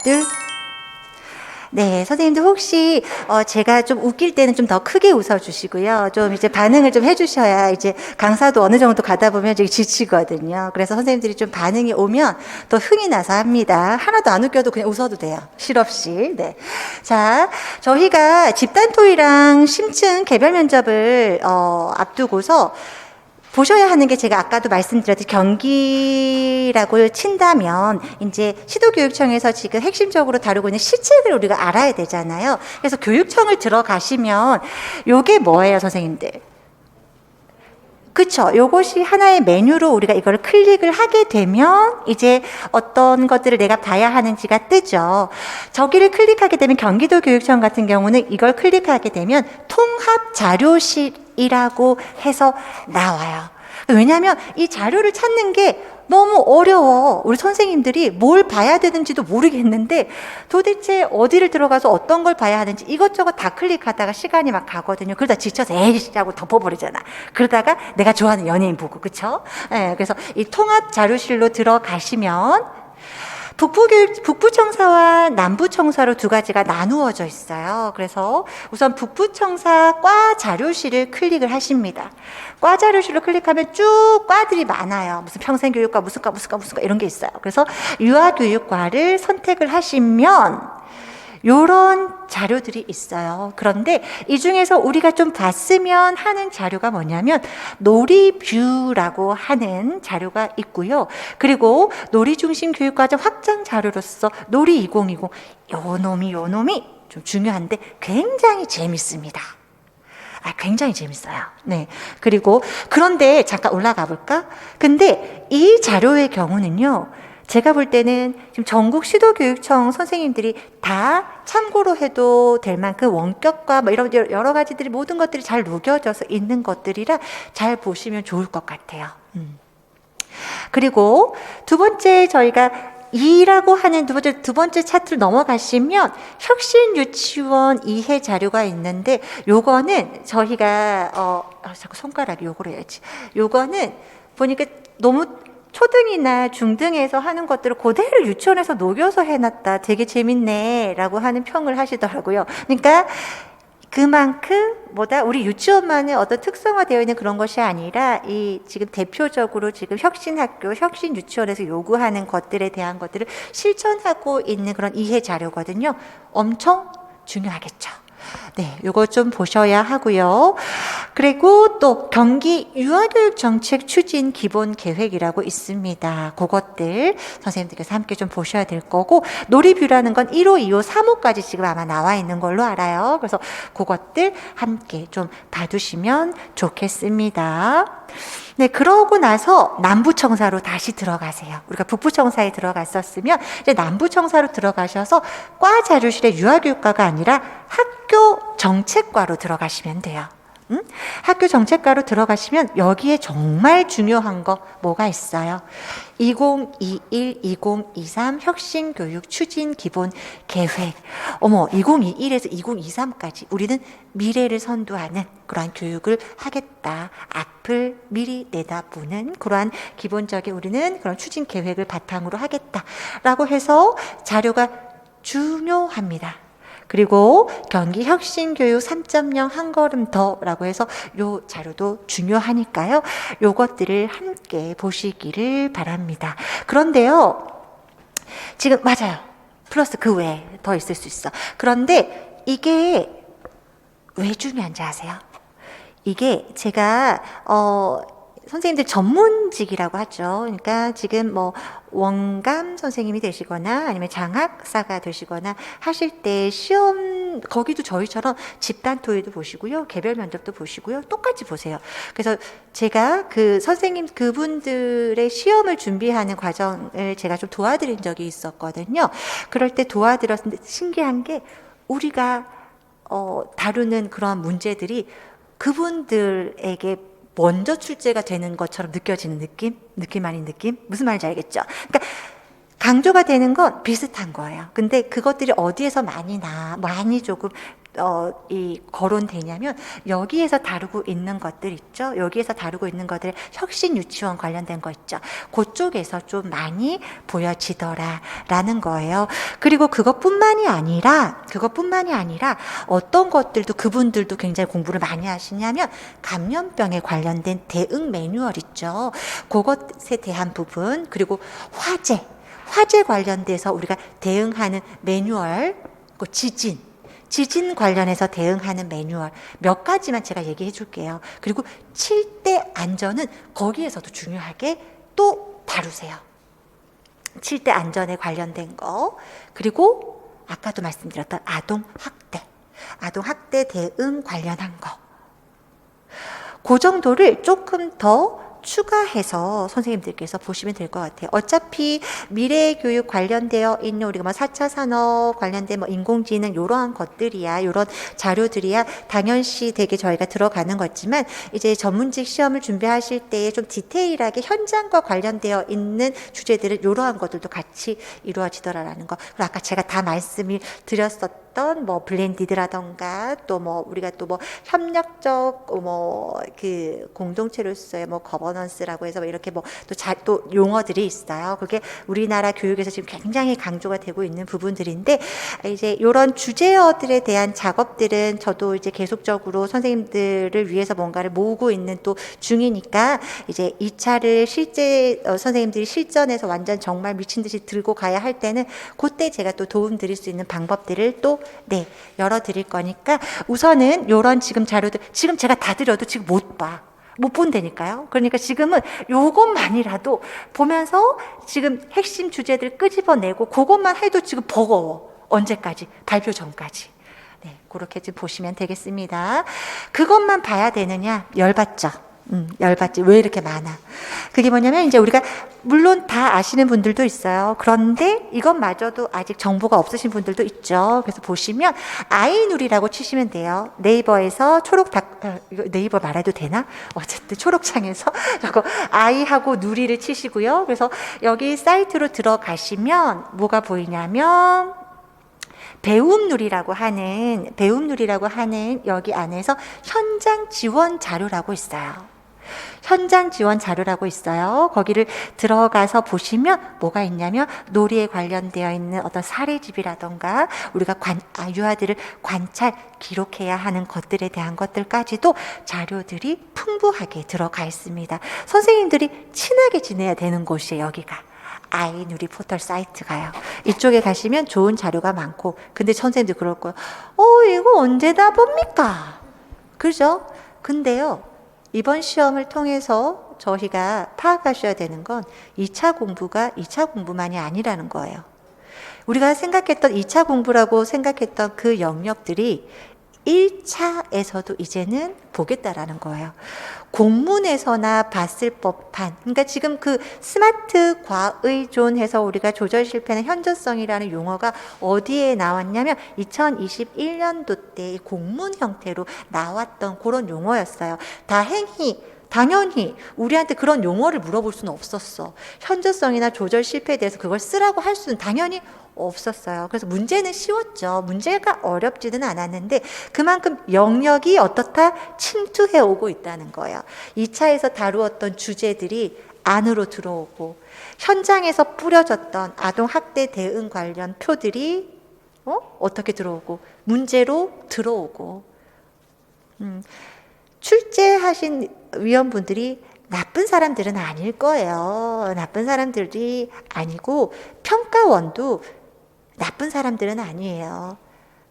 둘. 네, 선생님들 혹시 제가 좀 웃길 때는 좀 더 크게 웃어주시고요. 좀 이제 반응을 좀 해주셔야 이제 강사도 어느 정도 가다 보면 이제 지치거든요. 그래서 선생님들이 좀 반응이 오면 더 흥이 나서 합니다. 하나도 안 웃겨도 그냥 웃어도 돼요. 실없이. 네. 자, 저희가 집단 토의랑 심층 개별 면접을 앞두고서 보셔야 하는 게 제가 아까도 말씀드렸듯이 경기라고 친다면 이제 시도교육청에서 지금 핵심적으로 다루고 있는 시책을 우리가 알아야 되잖아요. 그래서 교육청을 들어가시면 요게 뭐예요, 선생님들? 그쵸. 요것이 하나의 메뉴로 우리가 이걸 클릭을 하게 되면 이제 어떤 것들을 내가 봐야 하는지가 뜨죠. 저기를 클릭하게 되면 경기도 교육청 같은 경우는 이걸 클릭하게 되면 통합 자료실이라고 해서 나와요. 왜냐하면 이 자료를 찾는 게 너무 어려워. 우리 선생님들이 뭘 봐야 되는지도 모르겠는데 도대체 어디를 들어가서 어떤 걸 봐야 하는지 이것저것 다 클릭하다가 시간이 막 가거든요. 그러다 지쳐서 에이씨 하고 덮어버리잖아. 그러다가 내가 좋아하는 연예인 보고, 그쵸? 네, 그래서 이 통합 자료실로 들어가시면 북부청사와 남부청사로 두 가지가 나누어져 있어요. 그래서 우선 북부청사 과 자료실을 클릭을 하십니다. 과 자료실로 클릭하면 쭉 과들이 많아요. 무슨 평생교육과 무슨 과 이런 게 있어요. 그래서 유아교육과를 선택을 하시면 요런 자료들이 있어요. 그런데 이 중에서 우리가 좀 봤으면 하는 자료가 뭐냐면 놀이뷰라고 하는 자료가 있고요. 그리고 놀이중심 교육과정 확장 자료로서 놀이 2020 요 놈이 좀 중요한데 굉장히 재밌습니다. 굉장히 재밌어요. 네. 그리고 그런데 잠깐 올라가 볼까? 근데 이 자료의 경우는요. 제가 볼 때는 지금 전국 시도교육청 선생님들이 다 참고로 해도 될 만큼 원격과 뭐 이런 여러 가지들이 모든 것들이 잘 녹여져서 있는 것들이라 잘 보시면 좋을 것 같아요. 그리고 두 번째 저희가 2라고 하는 두 번째 차트를 넘어가시면 혁신 유치원 이해 자료가 있는데 요거는 저희가 자꾸 손가락이 요거로 해야지. 요거는 보니까 너무 초등이나 중등에서 하는 것들을 그대로 유치원에서 녹여서 해놨다. 되게 재밌네. 라고 하는 평을 하시더라고요. 그러니까 그만큼 우리 유치원만의 어떤 특성화되어 있는 그런 것이 아니라 이 지금 대표적으로 지금 혁신학교, 혁신유치원에서 요구하는 것들에 대한 것들을 실천하고 있는 그런 이해 자료거든요. 엄청 중요하겠죠. 네, 요거 좀 보셔야 하고요. 그리고 또 경기 유아교육 정책 추진 기본 계획이라고 있습니다. 그것들 선생님들께서 함께 좀 보셔야 될 거고, 놀이뷰라는 건 1호, 2호, 3호까지 지금 아마 나와 있는 걸로 알아요. 그래서 그것들 함께 좀 봐두시면 좋겠습니다. 네, 그러고 나서 남부청사로 다시 들어가세요. 우리가 북부청사에 들어갔었으면 이제 남부청사로 들어가셔서 과 자료실의 유아교육과가 아니라 학교 정책과로 들어가시면 돼요. 학교 정책과로 들어가시면 여기에 정말 중요한 거 뭐가 있어요? 2021, 2023 혁신교육 추진 기본 계획. 2021에서 2023까지 우리는 미래를 선도하는 그러한 교육을 하겠다. 앞을 미리 내다보는 그러한 기본적인 우리는 그런 추진 계획을 바탕으로 하겠다라고 해서 자료가 중요합니다. 그리고 경기 혁신교육 3.0 한 걸음 더라고 해서 요 자료도 중요하니까요. 요것들을 함께 보시기를 바랍니다. 그런데요. 지금 맞아요. 플러스 그 외에 더 있을 수 있어. 그런데 이게 왜 중요한지 아세요? 이게 제가 선생님들 전문직이라고 하죠. 그러니까 지금 뭐 원감 선생님이 되시거나 아니면 장학사가 되시거나 하실 때 시험 거기도 저희처럼 집단 토의도 보시고요. 개별 면접도 보시고요. 똑같이 보세요. 그래서 제가 그 선생님 그분들의 시험을 준비하는 과정을 제가 좀 도와드린 적이 있었거든요. 그럴 때 도와드렸는데 신기한 게 우리가 다루는 그런 문제들이 그분들에게 먼저 출제가 되는 것처럼 느껴지는 느낌? 느낌 아닌 느낌? 무슨 말인지 알겠죠? 그러니까 강조가 되는 건 비슷한 거예요. 근데 그것들이 어디에서 많이 조금 이 거론되냐면 여기에서 다루고 있는 것들 있죠. 여기에서 다루고 있는 것들 혁신 유치원 관련된 거 있죠. 그쪽에서 좀 많이 보여지더라라는 거예요. 그리고 그것뿐만이 아니라 어떤 것들도 그분들도 굉장히 공부를 많이 하시냐면 감염병에 관련된 대응 매뉴얼 있죠. 그것에 대한 부분 그리고 화재 관련돼서 우리가 대응하는 매뉴얼, 지진 관련해서 대응하는 매뉴얼 몇 가지만 제가 얘기해 줄게요. 그리고 칠대 안전은 거기에서도 중요하게 또 다루세요. 칠대 안전에 관련된 거 그리고 아까도 말씀드렸던 아동학대 대응 관련한 거 그 정도를 조금 더 추가해서 선생님들께서 보시면 될 것 같아요. 어차피 미래교육 관련되어 있는 우리가 뭐 4차 산업 관련된 뭐 인공지능 이러한 것들이야, 이런 자료들이야 당연시 되게 저희가 들어가는 거지만 이제 전문직 시험을 준비하실 때 좀 디테일하게 현장과 관련되어 있는 주제들은 이러한 것들도 같이 이루어지더라라는 거. 그리고 아까 제가 다 말씀을 드렸었던 뭐 블렌디드라던가 또 뭐 우리가 또 뭐 협력적 뭐 그 공동체로서의 뭐 거버넌스라고 해서 뭐 이렇게 뭐 또 용어들이 있어요. 그게 우리나라 교육에서 지금 굉장히 강조가 되고 있는 부분들인데 이제 이런 주제어들에 대한 작업들은 저도 이제 계속적으로 선생님들을 위해서 뭔가를 모으고 있는 또 중이니까 이제 2차를 실제 선생님들이 실전에서 완전 정말 미친 듯이 들고 가야 할 때는 그때 제가 또 도움 드릴 수 있는 방법들을 또 열어 드릴 거니까 우선은 요런 지금 자료들 지금 제가 다 드려도 지금 못 본다니까요. 그러니까 지금은 요것만이라도 보면서 지금 핵심 주제들 끄집어내고 그것만 해도 지금 버거워. 언제까지? 발표 전까지. 그렇게 좀 보시면 되겠습니다. 그것만 봐야 되느냐? 열받죠. 열받지. 왜 이렇게 많아? 그게 뭐냐면 이제 우리가 물론 다 아시는 분들도 있어요. 그런데 이것마저도 아직 정보가 없으신 분들도 있죠. 그래서 보시면 아이누리라고 치시면 돼요. 네이버에서 이거 네이버 말해도 되나? 어쨌든 초록창에서 저거 아이하고 누리를 치시고요. 그래서 여기 사이트로 들어가시면 뭐가 보이냐면 배움누리라고 하는 여기 안에서 현장 지원 자료라고 있어요. 현장 지원 자료라고 있어요. 거기를 들어가서 보시면 뭐가 있냐면 놀이에 관련되어 있는 어떤 사례집이라던가 우리가 유아들을 관찰, 기록해야 하는 것들에 대한 것들까지도 자료들이 풍부하게 들어가 있습니다. 선생님들이 친하게 지내야 되는 곳이에요, 여기가. 아이누리 포털 사이트가요. 이쪽에 가시면 좋은 자료가 많고 근데 선생님들 그럴 거예요. 이거 언제 다 봅니까? 그죠? 근데요. 이번 시험을 통해서 저희가 파악하셔야 되는 건 2차 공부가 2차 공부만이 아니라는 거예요. 우리가 생각했던 2차 공부라고 생각했던 그 영역들이 1차에서도 이제는 보겠다라는 거예요. 공문에서나 봤을 법한, 그러니까 지금 그 스마트 과의존해서 우리가 조절 실패는 현저성이라는 용어가 어디에 나왔냐면 2021년도 때 공문 형태로 나왔던 그런 용어였어요. 당연히 우리한테 그런 용어를 물어볼 수는 없었어. 현저성이나 조절 실패에 대해서 그걸 쓰라고 할 수는 당연히 없었어요. 그래서 문제는 쉬웠죠. 문제가 어렵지는 않았는데 그만큼 영역이 어떻다? 침투해 오고 있다는 거예요. 2차에서 다루었던 주제들이 안으로 들어오고 현장에서 뿌려졌던 아동학대 대응 관련 표들이 어떻게 들어오고 문제로 들어오고 출제하신 위원분들이 나쁜 사람들은 아닐 거예요. 나쁜 사람들이 아니고 평가원도 나쁜 사람들은 아니에요.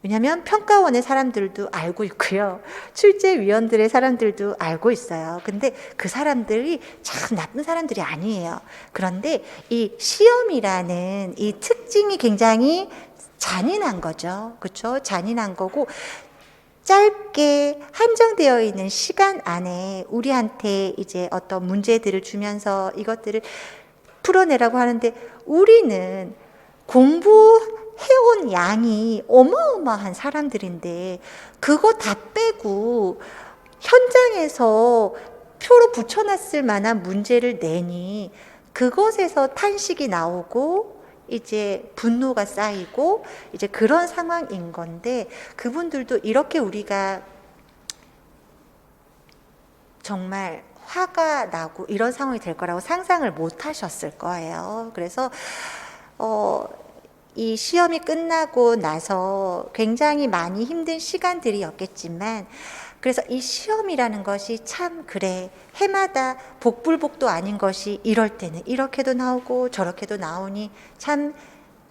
왜냐하면 평가원의 사람들도 알고 있고요. 출제위원들의 사람들도 알고 있어요. 근데 그 사람들이 참 나쁜 사람들이 아니에요. 그런데 이 시험이라는 이 특징이 굉장히 잔인한 거죠. 그렇죠? 잔인한 거고 짧게 한정되어 있는 시간 안에 우리한테 이제 어떤 문제들을 주면서 이것들을 풀어내라고 하는데 우리는 공부해온 양이 어마어마한 사람들인데 그거 다 빼고 현장에서 표로 붙여놨을 만한 문제를 내니 그것에서 탄식이 나오고 이제 분노가 쌓이고 이제 그런 상황인 건데, 그분들도 이렇게 우리가 정말 화가 나고 이런 상황이 될 거라고 상상을 못 하셨을 거예요. 그래서 이 시험이 끝나고 나서 굉장히 많이 힘든 시간들이었겠지만, 그래서 이 시험이라는 것이 참 그래, 해마다 복불복도 아닌 것이 이럴 때는 이렇게도 나오고 저렇게도 나오니 참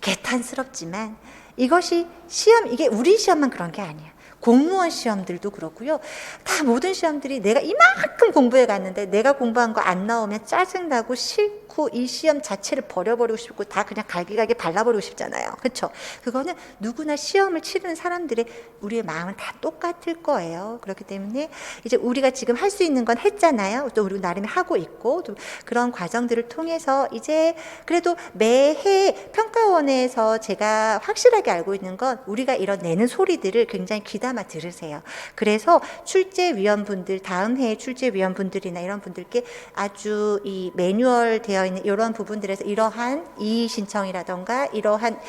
개탄스럽지만, 이것이 시험, 이게 우리 시험만 그런 게 아니야. 공무원 시험들도 그렇고요. 다 모든 시험들이 내가 이만큼 공부해 갔는데 내가 공부한 거 안 나오면 짜증나고 싫고 이 시험 자체를 버려버리고 싶고 다 그냥 갈기갈기 발라버리고 싶잖아요. 그렇죠? 그거는 누구나 시험을 치르는 사람들의 우리의 마음은 다 똑같을 거예요. 그렇기 때문에 이제 우리가 지금 할 수 있는 건 했잖아요. 또 우리 나름에 하고 있고, 또 그런 과정들을 통해서 이제 그래도 매해 평가원에서 제가 확실하게 알고 있는 건, 우리가 이런 내는 소리들을 굉장히 귀담아 들으세요. 그래서 출제위원분들, 다음 해에 출제위원분들이나 이런 분들께 아주 이 매뉴얼 되어 있는 이런 부분들에서 이러한 이의 신청이라던가 이러한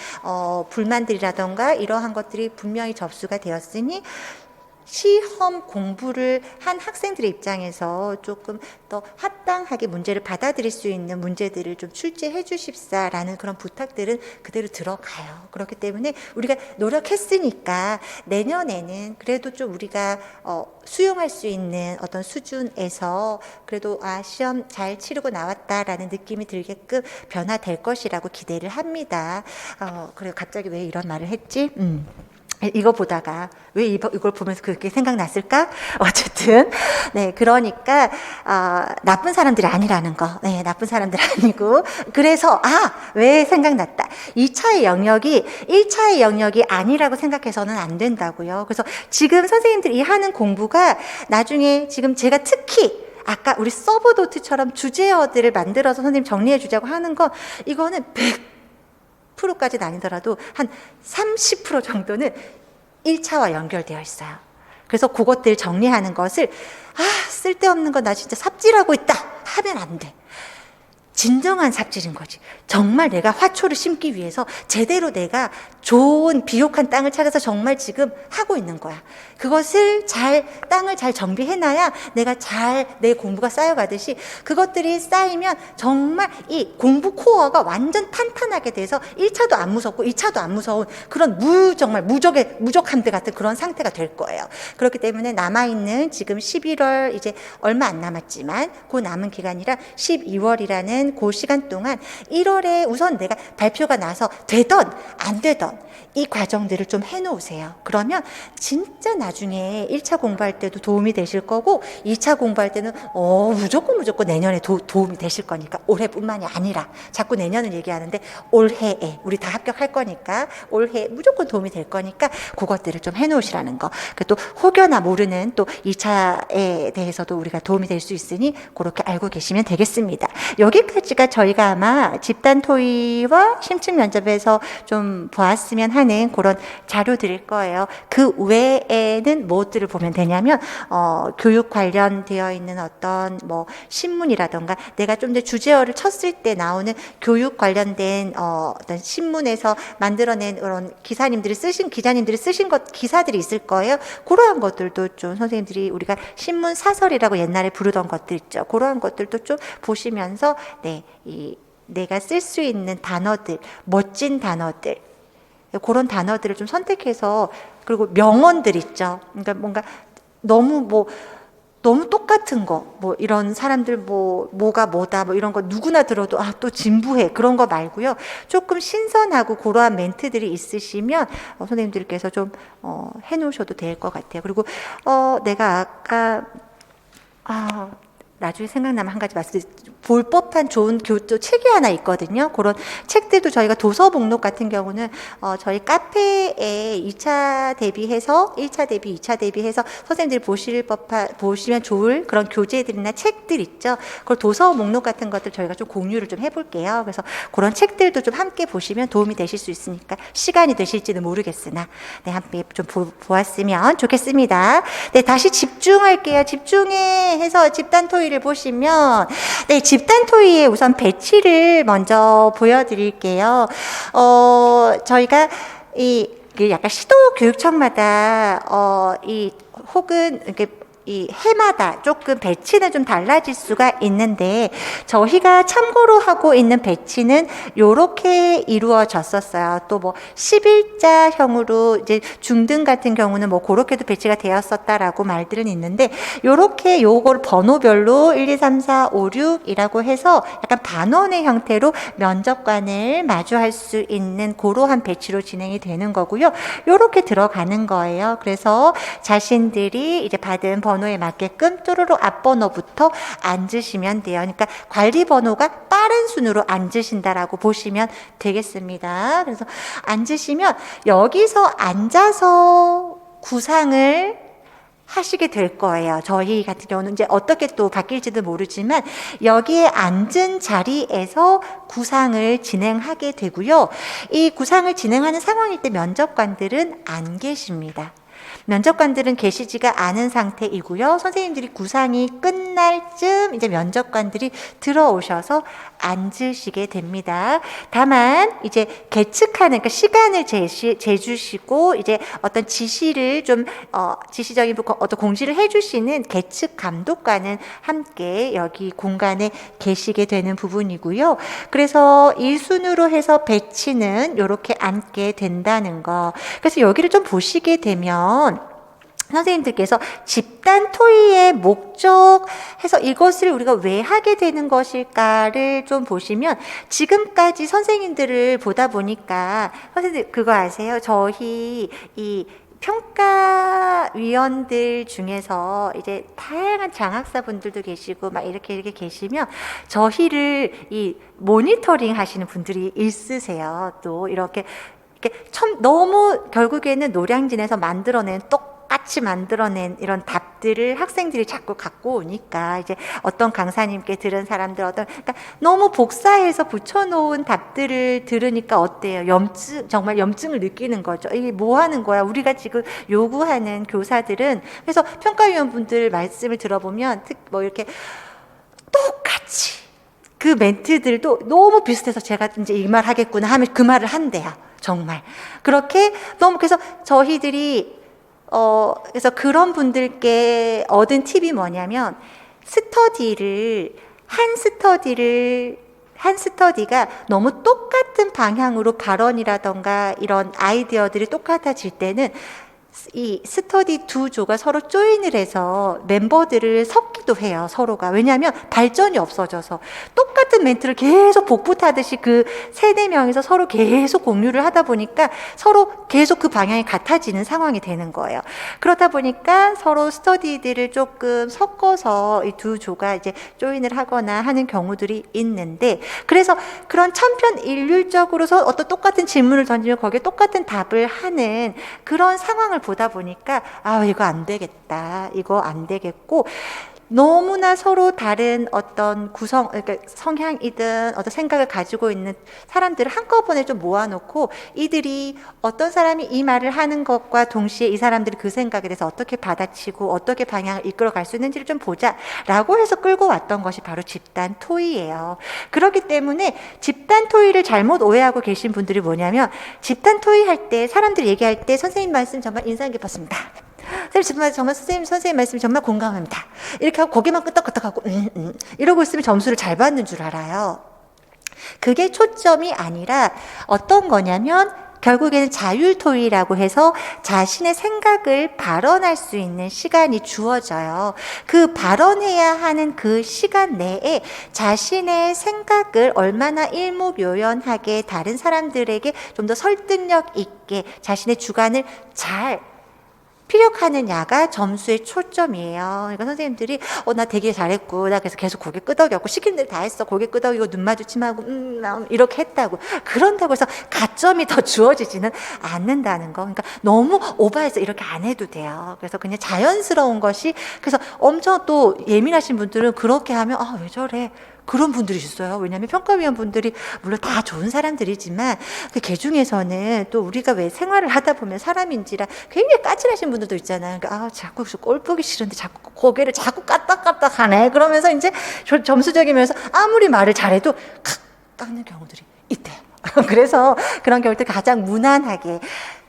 불만들이라던가 이러한 것들이 분명히 접수가 되었으니, 시험 공부를 한 학생들의 입장에서 조금 더 합당하게 문제를 받아들일 수 있는 문제들을 좀 출제해 주십사라는 그런 부탁들은 그대로 들어가요. 그렇기 때문에 우리가 노력했으니까 내년에는 그래도 좀 우리가 수용할 수 있는 어떤 수준에서 그래도 시험 잘 치르고 나왔다라는 느낌이 들게끔 변화될 것이라고 기대를 합니다. 그리고 갑자기 왜 이런 말을 했지? 이거 보다가 왜 이걸 보면서 그렇게 생각났을까? 어쨌든 네, 그러니까 나쁜 사람들이 아니라는 거, 네, 나쁜 사람들 아니고, 그래서 왜 생각났다. 2차의 영역이 1차의 영역이 아니라고 생각해서는 안 된다고요. 그래서 지금 선생님들이 하는 공부가 나중에, 지금 제가 특히 아까 우리 서브노트처럼 주제어들을 만들어서 선생님 정리해 주자고 하는 건, 이거는 100%까지는 아니더라도 한 30% 정도는 1차와 연결되어 있어요. 그래서 그것들 정리하는 것을 쓸데없는 거 나 진짜 삽질하고 있다 하면 안 돼. 진정한 삽질인 거지. 정말 내가 화초를 심기 위해서 제대로 내가 좋은 비옥한 땅을 찾아서 정말 지금 하고 있는 거야. 그것을 땅을 잘 정비해놔야 내가 내 공부가 쌓여가듯이, 그것들이 쌓이면 정말 이 공부 코어가 완전 탄탄하게 돼서 1차도 안 무섭고 2차도 안 무서운 그런 정말 무적함들 같은 그런 상태가 될 거예요. 그렇기 때문에 남아있는 지금 11월 이제 얼마 안 남았지만 그 남은 기간이라 12월이라는 그 시간 동안 1월에 우선 내가 발표가 나서 되던 안 되던 이 과정들을 좀 해놓으세요. 그러면 진짜 나중에 1차 공부할 때도 도움이 되실 거고, 2차 공부할 때는 무조건 내년에 도움이 되실 거니까, 올해뿐만이 아니라 자꾸 내년을 얘기하는데 올해에 우리 다 합격할 거니까 올해에 무조건 도움이 될 거니까 그것들을 좀 해놓으시라는 거. 또 혹여나 모르는 또 2차에 대해서도 우리가 도움이 될 수 있으니 그렇게 알고 계시면 되겠습니다. 여기까지가 저희가 아마 집단 토의와 심층 면접에서 좀 보았으면 하는 그런 자료들일 거예요. 그 외에는 무엇들을 보면 되냐면, 교육 관련되어 있는 어떤 신문이라던가, 내가 좀 더 주제어를 쳤을 때 나오는 교육 관련된 어떤 신문에서 만들어낸 그런 기자님들이 쓰신 기사들이 있을 거예요. 그러한 것들도 좀 선생님들이, 우리가 신문 사설이라고 옛날에 부르던 것들 있죠. 그러한 것들도 좀 보시면서 내가 쓸 수 있는 단어들, 멋진 단어들, 그런 단어들을 좀 선택해서, 그리고 명언들 있죠. 그러니까 뭔가 너무 똑같은 거, 이런 사람들 뭐가 뭐다, 이런 거 누구나 들어도 또 진부해, 그런 거 말고요. 조금 신선하고 그러한 멘트들이 있으시면 선생님들께서 좀 해놓으셔도 될 것 같아요. 그리고 내가 아까 나중에 생각나면 한 가지 말씀드릴게요. 볼 법한 좋은 교조 책이 하나 있거든요. 그런 책들도 저희가 도서 목록 같은 경우는 저희 카페에 2차 대비해서 1차 대비, 2차 대비해서 선생님들이 보시면 좋을 그런 교재들이나 책들 있죠. 그걸 도서 목록 같은 것들 저희가 좀 공유를 좀 해볼게요. 그래서 그런 책들도 좀 함께 보시면 도움이 되실 수 있으니까, 시간이 되실지는 모르겠으나 함께 좀 보았으면 좋겠습니다. 다시 집중할게요. 집중해서 집단 토의 토의를 보시면, 네, 집단 토의에 우선 배치를 먼저 보여드릴게요. 저희가 그 약간 시도 교육청마다 혹은 이렇게 이 해마다 조금 배치는 좀 달라질 수가 있는데, 저희가 참고로 하고 있는 배치는 요렇게 이루어졌었어요. 또 뭐 11자형으로 이제 중등 같은 경우는 뭐 그렇게도 배치가 되었었다라고 말들은 있는데, 요렇게 요걸 번호별로 1, 2, 3, 4, 5, 6이라고 해서 약간 반원의 형태로 면접관을 마주할 수 있는 그러한 배치로 진행이 되는 거고요. 요렇게 들어가는 거예요. 그래서 자신들이 이제 받은 번호에 맞게끔 뚜루루 앞번호부터 앉으시면 돼요. 그러니까 관리 번호가 빠른 순으로 앉으신다라고 보시면 되겠습니다. 그래서 앉으시면 여기서 앉아서 구상을 하시게 될 거예요. 저희 같은 경우는 이제 어떻게 또 바뀔지도 모르지만 여기에 앉은 자리에서 구상을 진행하게 되고요. 이 구상을 진행하는 상황일 때 면접관들은 안 계십니다. 면접관들은 계시지가 않은 상태이고요. 선생님들이 구상이 끝날 쯤 이제 면접관들이 들어오셔서 앉으시게 됩니다. 다만 이제 계측하는, 그러니까 시간을 재주시고 이제 어떤 지시를 좀 지시적인 어떤 공지를 해주시는 계측 감독관은 함께 여기 공간에 계시게 되는 부분이고요. 그래서 1순으로 해서 배치는 이렇게 앉게 된다는 거. 그래서 여기를 좀 보시게 되면 선생님들께서 집단 토의의 목적 해서 이것을 우리가 왜 하게 되는 것일까를 좀 보시면, 지금까지 선생님들을 보다 보니까 선생님들 그거 아세요? 저희 이 평가위원들 중에서 이제 다양한 장학사분들도 계시고 막 이렇게 계시면 저희를 이 모니터링 하시는 분들이 있으세요. 또 이렇게 너무 결국에는 노량진에서 만들어낸 똑같이 만들어낸 이런 답들을 학생들이 자꾸 갖고 오니까 이제 어떤 강사님께 들은 사람들 그러니까 너무 복사해서 붙여놓은 답들을 들으니까 어때요? 정말 염증을 느끼는 거죠. 이게 뭐 하는 거야? 우리가 지금 요구하는 교사들은. 그래서 평가위원분들 말씀을 들어보면 뭐 이렇게 똑같이 그 멘트들도 너무 비슷해서 제가 이제 이 말 하겠구나 하면 그 말을 한대요. 정말. 그렇게 너무, 그래서 저희들이 그래서 그런 분들께 얻은 팁이 뭐냐면, 한 스터디가 너무 똑같은 방향으로 발언이라던가 이런 아이디어들이 똑같아질 때는 이 스터디 두 조가 서로 조인을 해서 멤버들을 섞기도 해요, 서로가. 왜냐하면 발전이 없어져서 똑같은 멘트를 계속 복붙하듯이 그 세네 명이서 서로 계속 공유를 하다 보니까 서로 계속 그 방향이 같아지는 상황이 되는 거예요. 그러다 보니까 서로 스터디들을 조금 섞어서 이 두 조가 이제 조인을 하거나 하는 경우들이 있는데, 그래서 그런 천편일률적으로 어떤 똑같은 질문을 던지면 거기에 똑같은 답을 하는 그런 상황을 보다 보니까 이거 안 되겠다, 이거 안 되겠고, 너무나 서로 다른 어떤 그러니까 성향이든 어떤 생각을 가지고 있는 사람들을 한꺼번에 좀 모아놓고, 이들이 어떤 사람이 이 말을 하는 것과 동시에 이 사람들이 그 생각에 대해서 어떻게 받아치고 어떻게 방향을 이끌어 갈 수 있는지를 좀 보자라고 해서 끌고 왔던 것이 바로 집단 토의예요. 그렇기 때문에 집단 토의를 잘못 오해하고 계신 분들이 뭐냐면, 집단 토의할 때 사람들 얘기할 때 선생님 말씀 정말 인상 깊었습니다, 정말 선생님 말씀 정말 공감합니다, 이렇게 하고 고개만 끄덕끄덕하고 이러고 있으면 점수를 잘 받는 줄 알아요. 그게 초점이 아니라 어떤 거냐면, 결국에는 자율토의라고 해서 자신의 생각을 발언할 수 있는 시간이 주어져요. 그 발언해야 하는 그 시간 내에 자신의 생각을 얼마나 일목요연하게 다른 사람들에게 좀 더 설득력 있게 자신의 주관을 잘 피력하느냐가 점수의 초점이에요. 그러니까 선생님들이 나 되게 잘했고, 나 그래서 계속 고개 끄덕였고, 시킨 대로 다 했어, 고개 끄덕이고 눈 마주침하고 이렇게 했다고, 그런다고 해서 가점이 더 주어지지는 않는다는 거. 그러니까 너무 오버해서 이렇게 안 해도 돼요. 그래서 그냥 자연스러운 것이, 그래서 엄청 또 예민하신 분들은 그렇게 하면 왜 저래, 그런 분들이 있어요. 왜냐하면 평가위원분들이 물론 다 좋은 사람들이지만 그 중에서는 또 우리가 왜 생활을 하다 보면 사람인지라 굉장히 까칠하신 분들도 있잖아요. 그러니까 자꾸 꼴 보기 싫은데 자꾸 고개를 자꾸 까딱까딱 하네. 그러면서 이제 점수적이면서 아무리 말을 잘해도 깎는 경우들이 있대요. 그래서 그런 경우들 가장 무난하게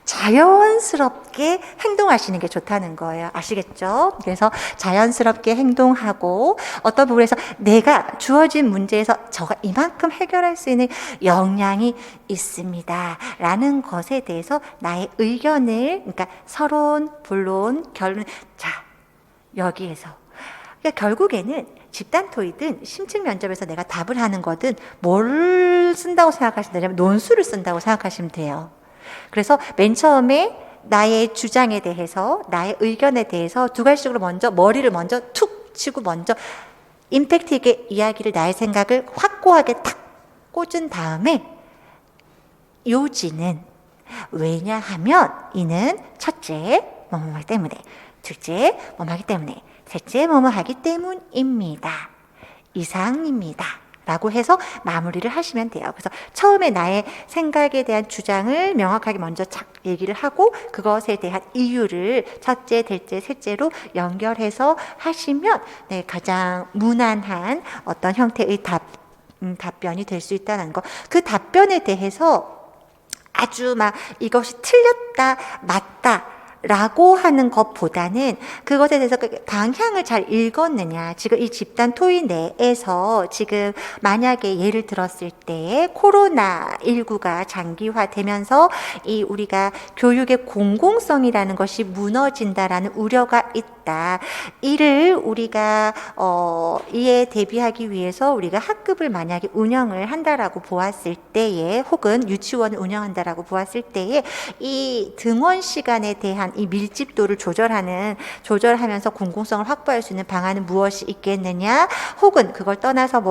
자연스럽게 행동하시는 게 좋다는 거예요. 아시겠죠? 그래서 자연스럽게 행동하고 어떤 부분에서 내가 주어진 문제에서 저가 이만큼 해결할 수 있는 역량이 있습니다. 라는 것에 대해서 나의 의견을, 그러니까 서론, 본론, 결론, 자, 여기에서. 그러니까 결국에는 집단 토의든 심층 면접에서 내가 답을 하는 거든 뭘 쓴다고 생각하시면 되냐면 논술을 쓴다고 생각하시면 돼요. 그래서 맨 처음에 나의 주장에 대해서 나의 의견에 대해서 두 가지식으로 먼저 머리를 먼저 툭 치고 먼저 임팩트 있게 이야기를 나의 생각을 확고하게 탁 꽂은 다음에 요지는 왜냐하면 이는 첫째 뭐뭐 하기 때문에 둘째 뭐뭐 하기 때문에 셋째 뭐뭐 하기 때문입니다. 이상입니다. 라고 해서 마무리를 하시면 돼요. 그래서 처음에 나의 생각에 대한 주장을 명확하게 먼저 얘기를 하고 그것에 대한 이유를 첫째, 둘째, 셋째로 연결해서 하시면 네, 가장 무난한 어떤 형태의 답변이 될 수 있다는 거. 그 답변에 대해서 아주 막 이것이 틀렸다, 맞다 라고 하는 것보다는 그것에 대해서 방향을 잘 읽었느냐. 지금 이 집단 토의 내에서 지금 만약에 예를 들었을 때 코로나19가 장기화되면서 이 우리가 교육의 공공성이라는 것이 무너진다라는 우려가 있다. 이를 우리가 이에 대비하기 위해서 우리가 학급을 만약에 운영을 한다라고 보았을 때에 혹은 유치원을 운영한다라고 보았을 때에 이 등원 시간에 대한 이 밀집도를 조절하면서 공공성을 확보할 수 있는 방안은 무엇이 있겠느냐? 혹은 그걸 떠나서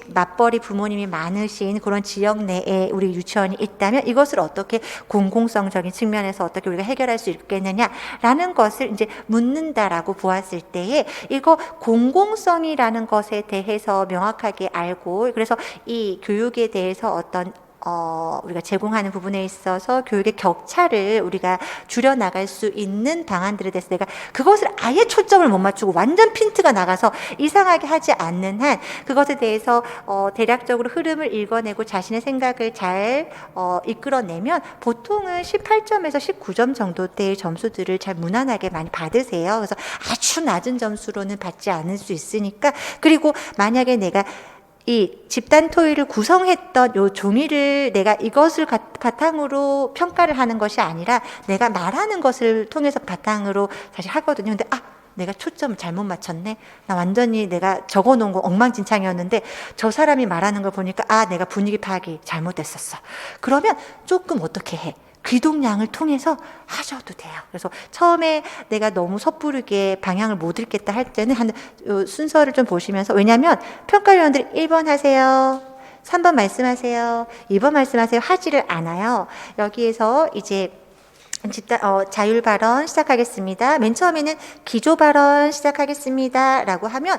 맞벌이 부모님이 많으신 그런 지역 내에 우리 유치원이 있다면 이것을 어떻게 공공성적인 측면에서 어떻게 우리가 해결할 수 있겠느냐라는 것을 이제 묻는다라고 보았을 때에 이거 공공성이라는 것에 대해서 명확하게 알고 그래서 이 교육에 대해서 어떤 우리가 제공하는 부분에 있어서 교육의 격차를 우리가 줄여나갈 수 있는 방안들에 대해서 내가 그것을 아예 초점을 못 맞추고 완전 핀트가 나가서 이상하게 하지 않는 한 그것에 대해서 대략적으로 흐름을 읽어내고 자신의 생각을 잘 이끌어내면 보통은 18점에서 19점 정도대의 점수들을 잘 무난하게 많이 받으세요. 그래서 아주 낮은 점수로는 받지 않을 수 있으니까 그리고 만약에 내가 이 집단 토의를 구성했던 요 종이를 내가 이것을 바탕으로 평가를 하는 것이 아니라 내가 말하는 것을 통해서 바탕으로 사실 하거든요. 근데 내가 초점을 잘못 맞췄네. 나 완전히 내가 적어놓은 거 엉망진창이었는데 저 사람이 말하는 걸 보니까 내가 분위기 파악이 잘못됐었어. 그러면 조금 어떻게 해? 귀동량을 통해서 하셔도 돼요. 그래서 처음에 내가 너무 섣부르게 방향을 못 읽겠다 할 때는 순서를 좀 보시면서 왜냐하면 평가위원들이 1번 하세요. 3번 말씀하세요. 2번 말씀하세요. 하지를 않아요. 여기에서 이제 자율 발언 시작하겠습니다. 맨 처음에는 기조 발언 시작하겠습니다. 라고 하면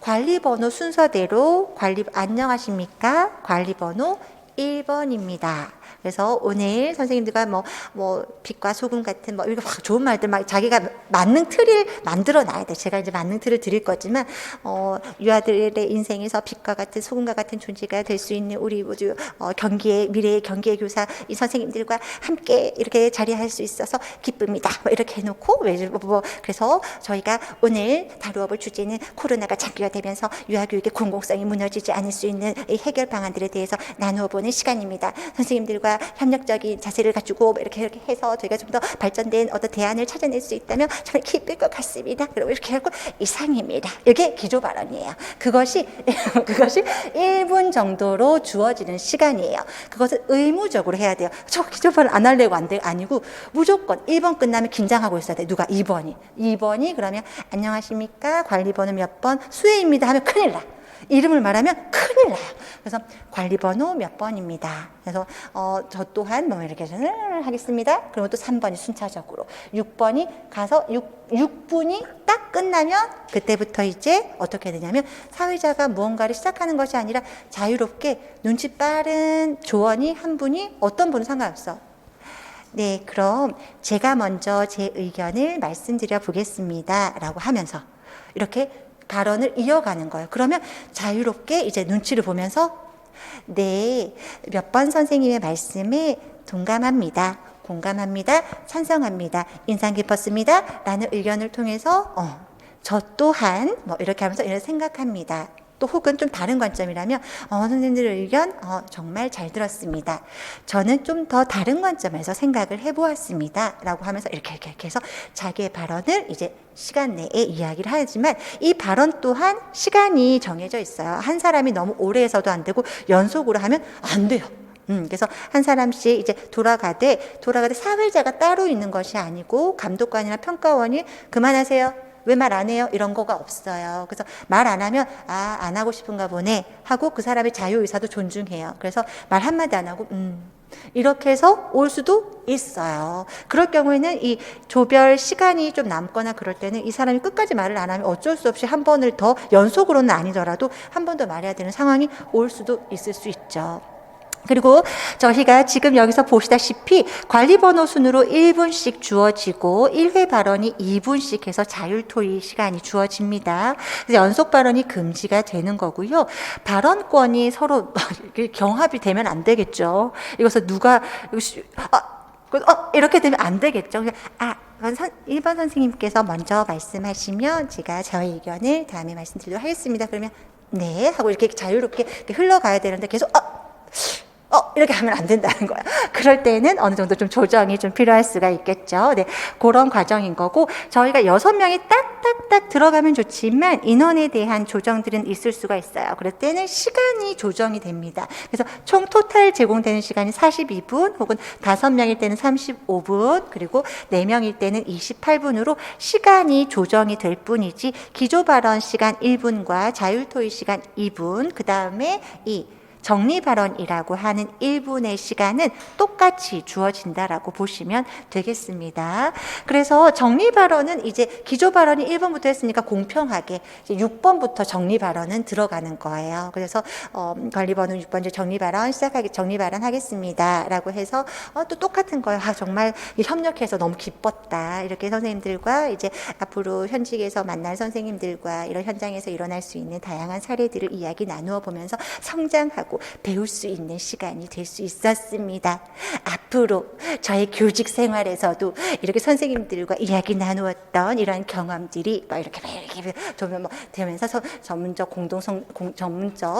관리번호 순서대로 안녕하십니까? 관리번호 1번입니다. 그래서 오늘 선생님들과 빛과 소금 같은 이거 좋은 말들 자기가 만능 틀을 만들어 놔야 돼. 제가 이제 만능 틀을 드릴 거지만 유아들의 인생에서 빛과 같은 소금과 같은 존재가 될 수 있는 우리 모두 미래의 경기의 교사 이 선생님들과 함께 이렇게 자리할 수 있어서 기쁩니다. 이렇게 해놓고 그래서 저희가 오늘 다루어 볼 주제는 코로나가 장기화되면서 유아교육의 공공성이 무너지지 않을 수 있는 이 해결 방안들에 대해서 나누어 보는 시간입니다. 선생님들과 협력적인 자세를 갖추고 이렇게 해서 저희가 좀 더 발전된 어떤 대안을 찾아낼 수 있다면 정말 기쁠 것 같습니다. 그리고 이렇게 하고 이상입니다. 이게 기조 발언이에요. 그것이 1분 정도로 주어지는 시간이에요. 그것을 의무적으로 해야 돼요. 저 기조 발언 안 하려고 아니고 무조건 1번 끝나면 긴장하고 있어야 돼. 누가 2번이 그러면 안녕하십니까? 관리번호 몇 번? 수혜입니다 하면 큰일 나. 이름을 말하면 큰일 나요. 그래서 관리번호 몇 번입니다. 그래서 저 또한 뭐 이렇게 하겠습니다. 그리고 또 3번이 순차적으로 6번이 가서 6분이 딱 끝나면 그때부터 이제 어떻게 되냐면 사회자가 무언가를 시작하는 것이 아니라 자유롭게 눈치 빠른 조원이 한 분이 어떤 분은 상관없어. 네, 그럼 제가 먼저 제 의견을 말씀드려 보겠습니다. 라고 하면서 이렇게 발언을 이어가는 거예요. 그러면 자유롭게 이제 눈치를 보면서 네, 몇 번 선생님의 말씀에 동감합니다. 공감합니다. 찬성합니다. 인상 깊었습니다. 라는 의견을 통해서 저 또한 뭐 이렇게 하면서 이렇게 생각합니다. 또 혹은 좀 다른 관점이라면 선생님들의 의견 정말 잘 들었습니다. 저는 좀 더 다른 관점에서 생각을 해보았습니다. 라고 하면서 이렇게 해서 자기의 발언을 이제 시간 내에 이야기를 하지만 이 발언 또한 시간이 정해져 있어요. 한 사람이 너무 오래 해서도 안 되고 연속으로 하면 안 돼요. 그래서 한 사람씩 이제 돌아가되 사회자가 따로 있는 것이 아니고 감독관이나 평가원이 그만하세요. 왜 말 안 해요? 이런 거가 없어요. 그래서 말 안 하면 안 하고 싶은가 보네 하고 그 사람의 자유의사도 존중해요. 그래서 말 한마디 안 하고 이렇게 해서 올 수도 있어요. 그럴 경우에는 이 조별 시간이 좀 남거나 그럴 때는 이 사람이 끝까지 말을 안 하면 어쩔 수 없이 한 번을 더 연속으로는 아니더라도 한 번 더 말해야 되는 상황이 올 수도 있을 수 있죠. 그리고 저희가 지금 여기서 보시다시피 관리번호 순으로 1분씩 주어지고 1회 발언이 2분씩 해서 자율토의 시간이 주어집니다. 그래서 연속 발언이 금지가 되는 거고요. 발언권이 서로 경합이 되면 안 되겠죠. 이것을 누가 이렇게 되면 안 되겠죠. 1번 선생님께서 먼저 말씀하시면 제가 저의 의견을 다음에 말씀드리도록 하겠습니다. 그러면 네 하고 이렇게 자유롭게 이렇게 흘러가야 되는데 계속 이렇게 하면 안 된다는 거야. 그럴 때는 어느 정도 좀 조정이 좀 필요할 수가 있겠죠. 네, 그런 과정인 거고 저희가 6명이 딱딱딱 들어가면 좋지만 인원에 대한 조정들은 있을 수가 있어요. 그럴 때는 시간이 조정이 됩니다. 그래서 총 토탈 제공되는 시간이 42분 혹은 5명일 때는 35분 그리고 4명일 때는 28분으로 시간이 조정이 될 뿐이지 기조 발언 시간 1분과 자율토의 시간 2분 그 다음에 이 정리 발언이라고 하는 1분의 시간은 똑같이 주어진다라고 보시면 되겠습니다. 그래서 정리 발언은 이제 기조 발언이 1번부터 했으니까 공평하게 이제 6번부터 정리 발언은 들어가는 거예요. 그래서 관리번호 6번 정리 발언 정리 발언 하겠습니다라고 해서 또 똑같은 거예요. 정말 협력해서 너무 기뻤다. 이렇게 선생님들과 이제 앞으로 현직에서 만날 선생님들과 이런 현장에서 일어날 수 있는 다양한 사례들을 이야기 나누어 보면서 성장하고 배울 수 있는 시간이 될 수 있었습니다. 앞으로 저의 교직 생활에서도 이렇게 선생님들과 이야기 나누었던 이런 경험들이 이렇게 되면서 전문적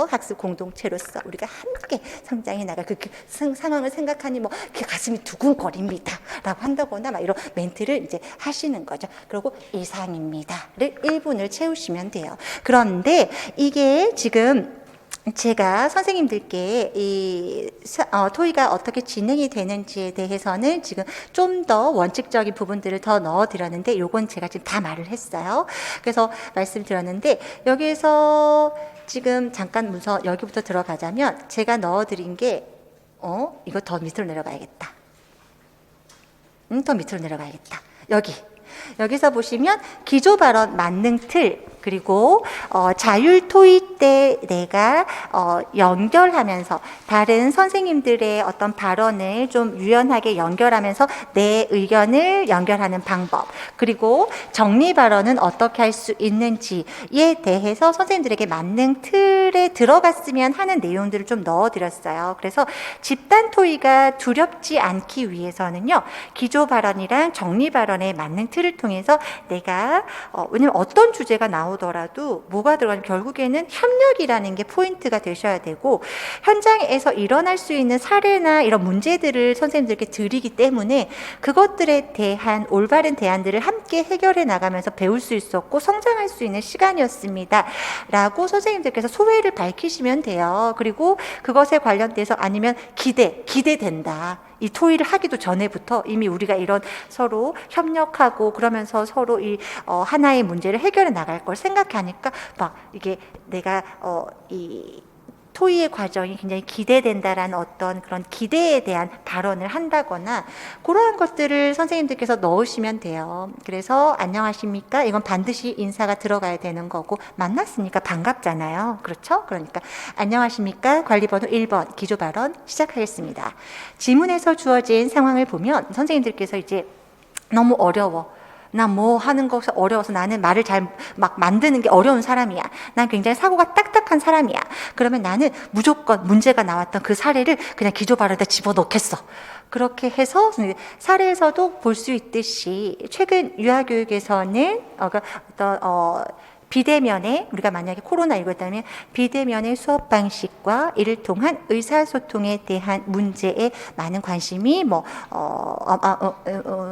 학습 공동체로서 우리가 함께 성장해 나갈 그 상황을 생각하니 가슴이 두근거립니다. 라고 한다거나 이런 멘트를 이제 하시는 거죠. 그리고 이상입니다를 1분을 채우시면 돼요. 그런데 이게 지금 제가 선생님들께 이 토의가 어떻게 진행이 되는지에 대해서는 지금 좀 더 원칙적인 부분들을 더 넣어드렸는데 요건 제가 지금 다 말을 했어요. 그래서 말씀드렸는데 여기에서 지금 잠깐 문서 여기부터 들어가자면 제가 넣어드린 게 이거 더 밑으로 내려가야겠다. 더 밑으로 내려가야겠다. 여기서 보시면 기조 발언 만능 틀 그리고 자율토의 때 내가 연결하면서 다른 선생님들의 어떤 발언을 좀 유연하게 연결하면서 내 의견을 연결하는 방법 그리고 정리 발언은 어떻게 할 수 있는지에 대해서 선생님들에게 만능 틀에 들어갔으면 하는 내용들을 좀 넣어드렸어요. 그래서 집단 토의가 두렵지 않기 위해서는요. 기조 발언이랑 정리 발언의 만능 틀을 통해서 내가 왜냐면 어떤 주제가 나오더라도 뭐가 들어가면 결국에는 협력이라는 게 포인트가 되셔야 되고 현장에서 일어날 수 있는 사례나 이런 문제들을 선생님들께 드리기 때문에 그것들에 대한 올바른 대안들을 함께 해결해 나가면서 배울 수 있었고 성장할 수 있는 시간이었습니다. 라고 선생님들께서 소회를 밝히시면 돼요. 그리고 그것에 관련돼서 아니면 기대된다. 이 토의를 하기도 전에부터 이미 우리가 이런 서로 협력하고 그러면서 서로 이 하나의 문제를 해결해 나갈 걸 생각하니까 막 이게 내가 이 토의의 과정이 굉장히 기대된다라는 어떤 그런 기대에 대한 발언을 한다거나 그러한 것들을 선생님들께서 넣으시면 돼요. 그래서 안녕하십니까? 이건 반드시 인사가 들어가야 되는 거고 만났으니까 반갑잖아요. 그렇죠? 그러니까 안녕하십니까? 관리번호 1번 기조 발언 시작하겠습니다. 지문에서 주어진 상황을 보면 선생님들께서 이제 너무 어려워. 나 뭐 하는 거 어려워서 나는 말을 잘 막 만드는 게 어려운 사람이야. 난 굉장히 사고가 딱딱한 사람이야. 그러면 나는 무조건 문제가 나왔던 그 사례를 그냥 기조 발언에다 집어넣겠어. 그렇게 해서 사례에서도 볼 수 있듯이 최근 유아교육에서는 비대면에 우리가 만약에 코로나19였다면 비대면의 수업 방식과 이를 통한 의사소통에 대한 문제에 많은 관심이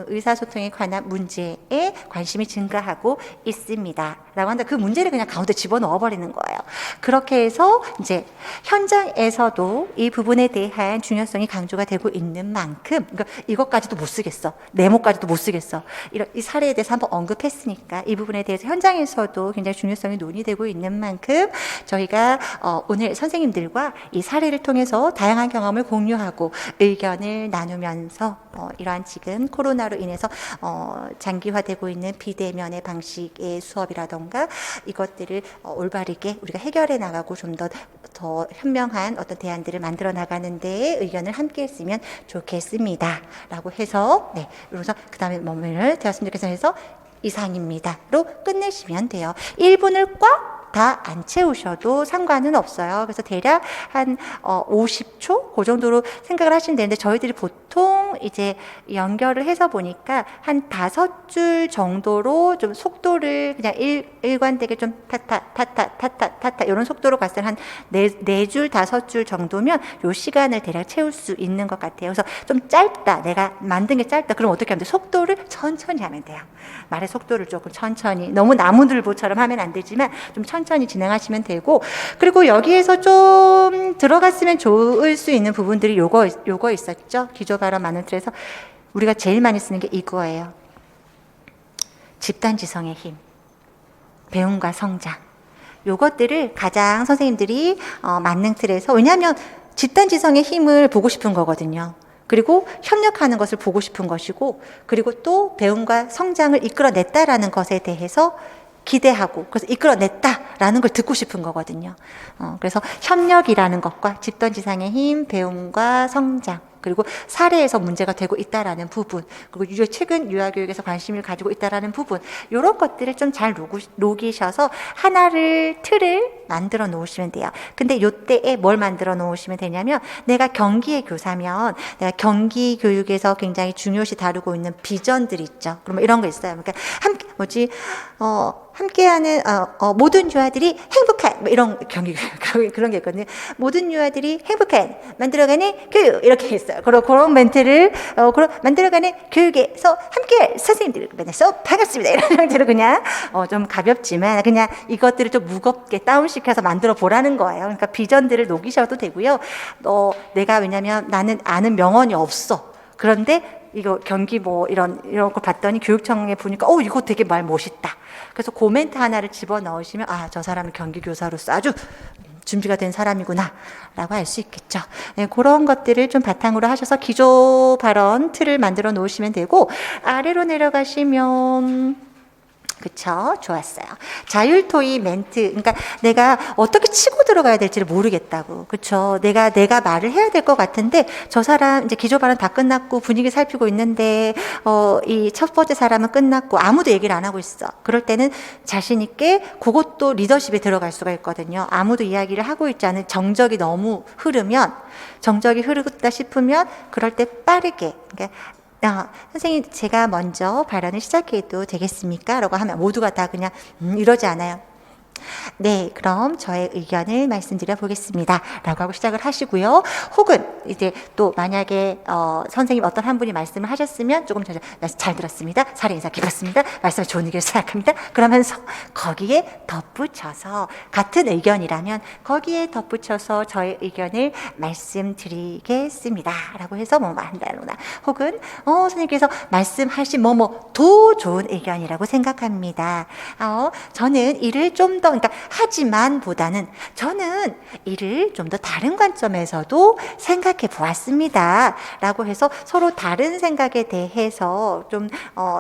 의사소통에 관한 문제에 관심이 증가하고 있습니다. 라고 한다. 그 문제를 그냥 가운데 집어넣어 버리는 거예요. 그렇게 해서 이제 현장에서도 이 부분에 대한 중요성이 강조가 되고 있는 만큼 그러니까 이것까지도 못 쓰겠어. 네모까지도 못 쓰겠어. 이 사례에 대해서 한번 언급했으니까 이 부분에 대해서 현장에서도 굉장히 중요성이 논의되고 있는 만큼 저희가 오늘 선생님들과 이 사례를 통해서 다양한 경험을 공유하고 의견을 나누면서 이러한 지금 코로나로 인해서 장기화되고 있는 비대면의 방식의 수업이라던가 이것들을 올바르게 우리가 해결해 나가고 좀 더 현명한 어떤 대안들을 만들어 나가는 데 의견을 함께 했으면 좋겠습니다. 라고 해서 그래서 그 다음에 뭐를 되었으면 좋겠어 해서 이상입니다로 끝내시면 돼요. 1분을 꽉 다 안 채우셔도 상관은 없어요. 그래서 대략 한 50초 그 정도로 생각을 하시면 되는데 저희들이 보통 이제 연결을 해서 보니까 한 5줄 정도로 좀 속도를 그냥 일관되게 좀 타타 이런 속도로 갔을 때 한 4줄 5줄 정도면 요 시간을 대략 채울 수 있는 것 같아요. 그래서 좀 짧다. 내가 만든 게 짧다. 그럼 어떻게 하면 돼? 속도를 천천히 하면 돼요. 말의 속도를 조금 천천히 너무 나무늘보처럼 하면 안 되지만 좀 천천히 진행하시면 되고 그리고 여기에서 좀 들어갔으면 좋을 수 있는 부분들이 요거 있었죠. 기조 발언 많은 틀에서 우리가 제일 많이 쓰는 게 이거예요. 집단지성의 힘, 배움과 성장. 요것들을 가장 선생님들이 만능 틀에서 왜냐하면 집단지성의 힘을 보고 싶은 거거든요. 그리고 협력하는 것을 보고 싶은 것이고 그리고 또 배움과 성장을 이끌어냈다라는 것에 대해서 기대하고 그래서 이끌어냈다라는 걸 듣고 싶은 거거든요. 그래서 협력이라는 것과 집단지성의 힘, 배움과 성장 그리고 사례에서 문제가 되고 있다라는 부분 그리고 최근 유아교육에서 관심을 가지고 있다라는 부분 이런 것들을 좀 잘 녹이셔서 하나를 틀을 만들어 놓으시면 돼요. 근데 요때에 뭘 만들어 놓으시면 되냐면 내가 경기의 교사면 내가 경기 교육에서 굉장히 중요시 다루고 있는 비전들 있죠. 그러면 이런 거 있어요. 그러니까 함께하는 모든 유아들이 행복한 뭐 이런 경기 그런 게 있거든요. 모든 유아들이 행복한 만들어가는 교육 이렇게 있어요. 그런 멘트를 만들어가는 교육에서 함께할 선생님들 만나서 반갑습니다. 이런 형태로 그냥 좀 가볍지만 그냥 이것들을 좀 무겁게 다운시켜서 만들어 보라는 거예요. 그러니까 비전들을 녹이셔도 되고요. 내가 왜냐면 나는 아는 명언이 없어. 그런데 이거 경기 뭐 이런 거 봤더니 교육청에 보니까 이거 되게 말 멋있다. 그래서 코멘트 하나를 집어 넣으시면 저 사람은 경기 교사로서 아주 준비가 된 사람이구나 라고 알 수 있겠죠. 네, 그런 것들을 좀 바탕으로 하셔서 기조 발언 틀을 만들어 놓으시면 되고 아래로 내려가시면 그쵸? 좋았어요. 자율토의 멘트. 그러니까 내가 어떻게 치고 들어가야 될지를 모르겠다고. 그쵸? 내가 말을 해야 될 것 같은데 저 사람 이제 기조 발언 다 끝났고 분위기 살피고 있는데 이 첫 번째 사람은 끝났고 아무도 얘기를 안 하고 있어. 그럴 때는 자신 있게 그것도 리더십에 들어갈 수가 있거든요. 아무도 이야기를 하고 있지 않은 정적이 너무 흐르면 정적이 흐르다 싶으면 그럴 때 빠르게 그러니까 선생님 제가 먼저 발언을 시작해도 되겠습니까? 라고 하면 모두가 다 그냥 이러지 않아요. 네, 그럼 저의 의견을 말씀드려 보겠습니다. 라고 하고 시작을 하시고요. 혹은 이제 또 만약에 선생님 어떤 한 분이 말씀을 하셨으면 조금 잘 들었습니다. 사례 인사 기뻤습니다. 말씀을 좋은 의견을 생각합니다. 그러면서 거기에 덧붙여서 같은 의견이라면 거기에 덧붙여서 저의 의견을 말씀드리겠습니다. 라고 해서 뭐 한다거나 혹은 선생님께서 말씀하신 더 좋은 의견이라고 생각합니다. 저는 이를 좀 더 그러니까 하지만 보다는 저는 이를 좀 더 다른 관점에서도 생각해 보았습니다. 라고 해서 서로 다른 생각에 대해서 좀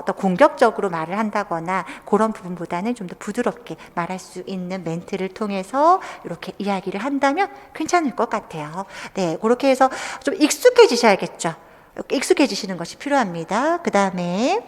더 공격적으로 말을 한다거나 그런 부분보다는 좀 더 부드럽게 말할 수 있는 멘트를 통해서 이렇게 이야기를 한다면 괜찮을 것 같아요. 네, 그렇게 해서 좀 익숙해지셔야겠죠. 익숙해지시는 것이 필요합니다. 그 다음에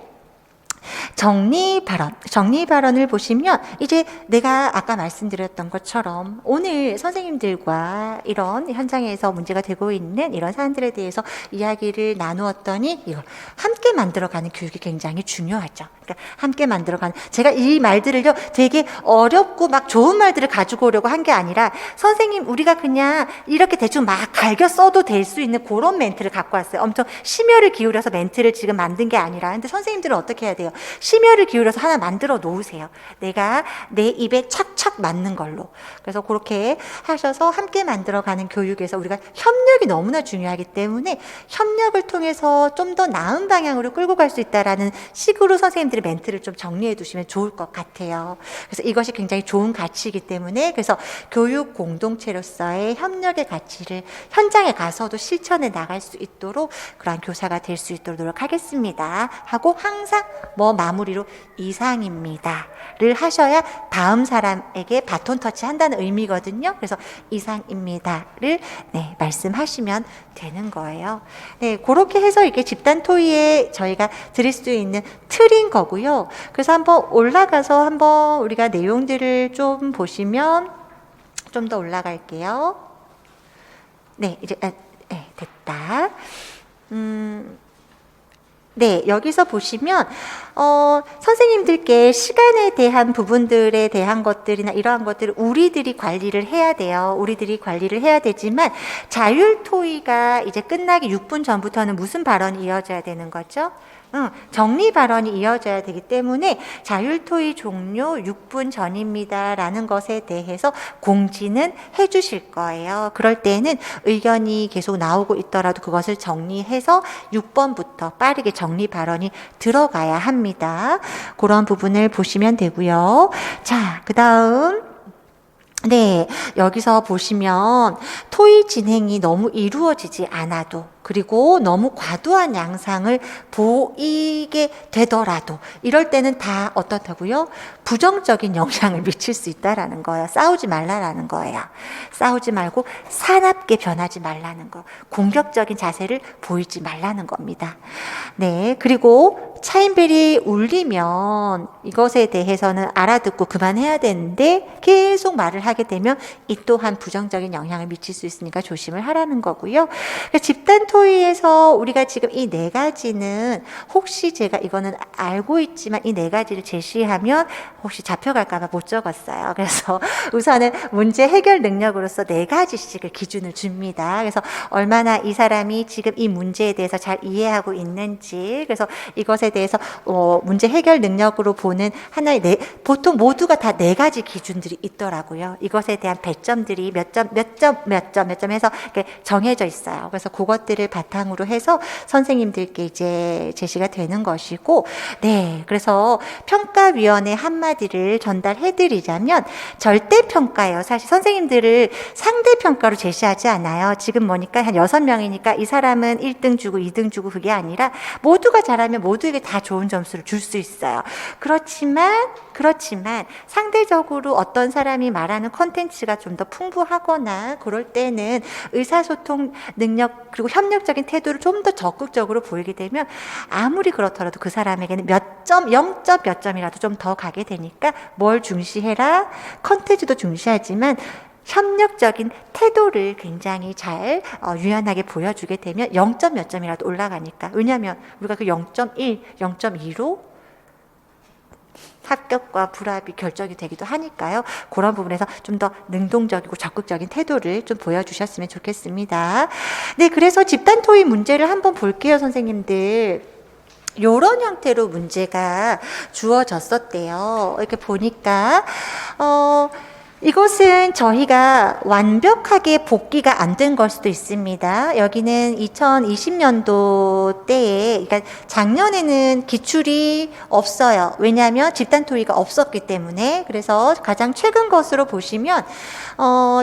정리 발언을 보시면 이제 내가 아까 말씀드렸던 것처럼 오늘 선생님들과 이런 현장에서 문제가 되고 있는 이런 사안들에 대해서 이야기를 나누었더니 이거 함께 만들어가는 교육이 굉장히 중요하죠. 그러니까 함께 만들어가는 제가 이 말들을요 되게 어렵고 막 좋은 말들을 가지고 오려고 한 게 아니라 선생님 우리가 그냥 이렇게 대충 막 갈겨 써도 될 수 있는 그런 멘트를 갖고 왔어요. 엄청 심혈을 기울여서 멘트를 지금 만든 게 아니라 근데 선생님들은 어떻게 해야 돼요? 심혈을 기울여서 하나 만들어 놓으세요. 내가 내 입에 착착 맞는 걸로. 그래서 그렇게 하셔서 함께 만들어가는 교육에서 우리가 협력이 너무나 중요하기 때문에 협력을 통해서 좀 더 나은 방향으로 끌고 갈 수 있다라는 식으로 선생님들의 멘트를 좀 정리해 두시면 좋을 것 같아요. 그래서 이것이 굉장히 좋은 가치이기 때문에 그래서 교육 공동체로서의 협력의 가치를 현장에 가서도 실천해 나갈 수 있도록 그러한 교사가 될 수 있도록 노력하겠습니다. 하고 항상 마무리로 이상입니다를 하셔야 다음 사람에게 바톤 터치 한다는 의미거든요. 그래서 이상입니다를 네, 말씀하시면 되는 거예요. 네, 그렇게 해서 이게 집단 토의에 저희가 드릴 수 있는 틀인 거고요. 그래서 한번 올라가서 한번 우리가 내용들을 좀 보시면 좀 더 올라갈게요. 네, 이제 네, 됐다. 네, 여기서 보시면 선생님들께 시간에 대한 부분들에 대한 것들이나 이러한 것들을 우리들이 관리를 해야 돼요. 우리들이 관리를 해야 되지만 자율토의가 이제 끝나기 6분 전부터는 무슨 발언이 이어져야 되는 거죠? 정리 발언이 이어져야 되기 때문에 자율토의 종료 6분 전입니다 라는 것에 대해서 공지는 해 주실 거예요. 그럴 때는 의견이 계속 나오고 있더라도 그것을 정리해서 6번부터 빠르게 정리 발언이 들어가야 합니다. 그런 부분을 보시면 되고요. 자, 그 다음 네, 여기서 보시면 토의 진행이 너무 이루어지지 않아도 그리고 너무 과도한 양상을 보이게 되더라도 이럴 때는 다 어떻다고요? 부정적인 영향을 미칠 수 있다라는 거예요. 싸우지 말라라는 거예요. 싸우지 말고 사납게 변하지 말라는 거. 공격적인 자세를 보이지 말라는 겁니다. 네, 그리고 차인벨이 울리면 이것에 대해서는 알아듣고 그만해야 되는데 계속 말을 하게 되면 이 또한 부정적인 영향을 미칠 수 있으니까 조심을 하라는 거고요. 집단 토의에서 우리가 지금 이 네 가지는 혹시 제가 이거는 알고 있지만 이 네 가지를 제시하면 혹시 잡혀갈까봐 못 적었어요. 그래서 우선은 문제 해결 능력으로서 네 가지씩을 기준을 줍니다. 그래서 얼마나 이 사람이 지금 이 문제에 대해서 잘 이해하고 있는지 그래서 이것에 대해서 문제 해결 능력으로 보는 하나의 보통 모두가 다 네 가지 기준들이 있더라고요. 이것에 대한 배점들이 몇 점 해서 이렇게 정해져 있어요. 그래서 그것들을 바탕으로 해서 선생님들께 이제 제시가 되는 것이고, 네. 그래서 평가위원회 한마디를 전달해 드리자면 절대평가예요. 사실 선생님들을 상대평가로 제시하지 않아요. 지금 뭐니까 한 6명이니까 이 사람은 1등 주고 2등 주고 그게 아니라 모두가 잘하면 모두에게 다 좋은 점수를 줄 수 있어요. 그렇지만 상대적으로 어떤 사람이 말하는 컨텐츠가 좀 더 풍부하거나 그럴 때는 의사소통 능력 그리고 협력적인 태도를 좀 더 적극적으로 보이게 되면 아무리 그렇더라도 그 사람에게는 몇 점, 0점 몇 점이라도 좀 더 가게 되니까 뭘 중시해라? 컨텐츠도 중시하지만 협력적인 태도를 굉장히 잘 유연하게 보여주게 되면 0점 몇 점이라도 올라가니까 왜냐하면 우리가 그 0.1, 0.2로 합격과 불합이 결정이 되기도 하니까요. 그런 부분에서 좀 더 능동적이고 적극적인 태도를 좀 보여주셨으면 좋겠습니다. 네, 그래서 집단 토의 문제를 한번 볼게요, 선생님들. 요런 형태로 문제가 주어졌었대요. 이렇게 보니까 이것은 저희가 완벽하게 복기가 안 된 걸 수도 있습니다. 여기는 2020년도 때에, 그러니까 작년에는 기출이 없어요. 왜냐하면 집단 토의가 없었기 때문에. 그래서 가장 최근 것으로 보시면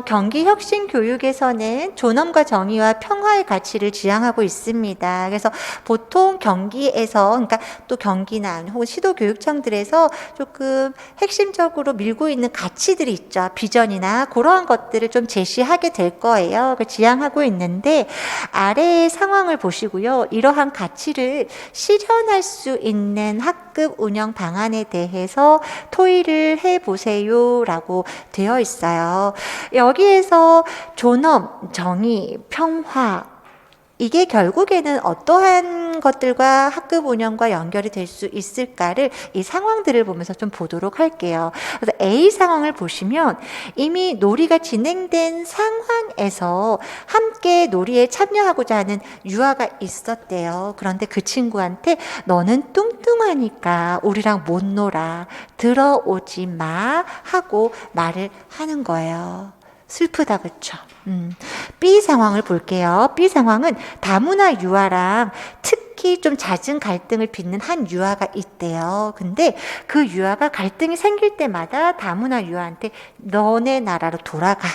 경기혁신교육에서는 존엄과 정의와 평화의 가치를 지향하고 있습니다. 그래서 보통 경기에서, 그러니까 또 경기나 혹은 시도교육청들에서 조금 핵심적으로 밀고 있는 가치들이 있죠. 비전이나 그러한 것들을 좀 제시하게 될 거예요. 지향하고 있는데 아래의 상황을 보시고요. 이러한 가치를 실현할 수 있는 학급 운영 방안에 대해서 토의를 해보세요라고 되어 있어요. 여기에서 존엄, 정의, 평화, 이게 결국에는 어떠한 것들과 학급 운영과 연결이 될 수 있을까를 이 상황들을 보면서 좀 보도록 할게요. 그래서 A 상황을 보시면 이미 놀이가 진행된 상황에서 함께 놀이에 참여하고자 하는 유아가 있었대요. 그런데 그 친구한테 너는 뚱뚱하니까 우리랑 못 놀아. 들어오지 마. 하고 말을 하는 거예요. 슬프다, 그쵸? B 상황을 볼게요. B 상황은 다문화 유아랑 특히 좀 잦은 갈등을 빚는 한 유아가 있대요. 근데 그 유아가 갈등이 생길 때마다 다문화 유아한테 너네 나라로 돌아가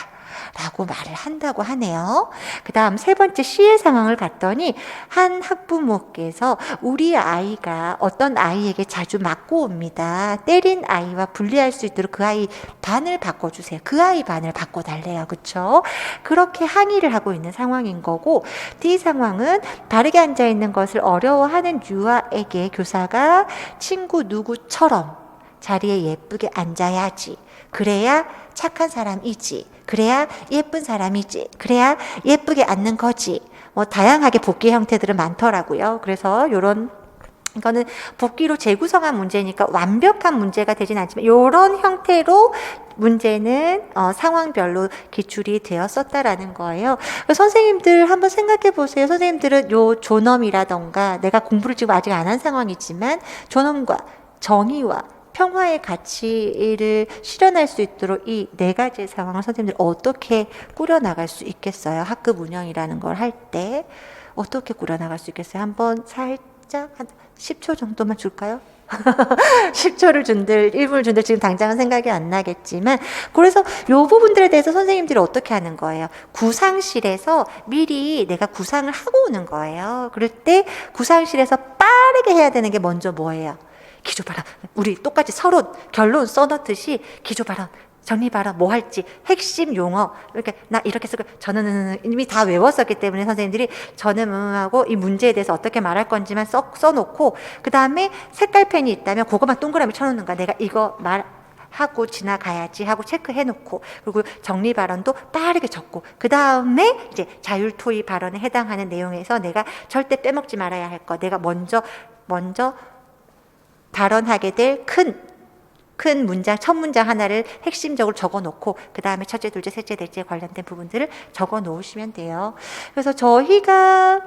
라고 말을 한다고 하네요. 그 다음 세 번째 C의 상황을 봤더니 한 학부모께서 우리 아이가 어떤 아이에게 자주 맞고 옵니다. 때린 아이와 분리할 수 있도록 그 아이 반을 바꿔주세요. 그 아이 반을 바꿔달래요. 그쵸? 그렇게 항의를 하고 있는 상황인 거고, D 상황은 바르게 앉아있는 것을 어려워하는 유아에게 교사가 친구 누구처럼 자리에 예쁘게 앉아야지. 그래야 착한 사람이지. 그래야 예쁜 사람이지. 그래야 예쁘게 앉는 거지. 다양하게 복귀 형태들은 많더라고요. 그래서 이거는 복귀로 재구성한 문제니까 완벽한 문제가 되진 않지만 이런 형태로 문제는 상황별로 기출이 되었었다라는 거예요. 선생님들 한번 생각해 보세요. 선생님들은 요 존엄이라던가 내가 공부를 지금 아직 안 한 상황이지만 존엄과 정의와 평화의 가치를 실현할 수 있도록 이 네 가지의 상황을 선생님들 어떻게 꾸려나갈 수 있겠어요? 학급 운영이라는 걸 할 때 어떻게 꾸려나갈 수 있겠어요? 한번 살짝 한 10초 정도만 줄까요? 10초를 준들, 1분을 준들 지금 당장은 생각이 안 나겠지만, 그래서 요 부분들에 대해서 선생님들이 어떻게 하는 거예요? 구상실에서 미리 내가 구상을 하고 오는 거예요. 그럴 때 구상실에서 빠르게 해야 되는 게 먼저 뭐예요? 기조발언. 우리 똑같이 서로 결론 써놓듯이 기조발언, 정리발언, 뭐 할지, 핵심 용어, 이렇게 나 이렇게 쓰고 저는 이미 다 외웠었기 때문에 선생님들이 저는 하고 이 문제에 대해서 어떻게 말할 건지만 써놓고, 그 다음에 색깔펜이 있다면 그것만 동그라미 쳐놓는 거야. 내가 이거 하고 지나가야지 하고 체크해놓고, 그리고 정리 발언도 빠르게 적고, 그 다음에 이제 자율토의 발언에 해당하는 내용에서 내가 절대 빼먹지 말아야 할 거, 내가 먼저 발언하게 될 큰 문장, 첫 문장 하나를 핵심적으로 적어 놓고, 그 다음에 첫째, 둘째, 셋째, 넷째 관련된 부분들을 적어 놓으시면 돼요. 그래서 저희가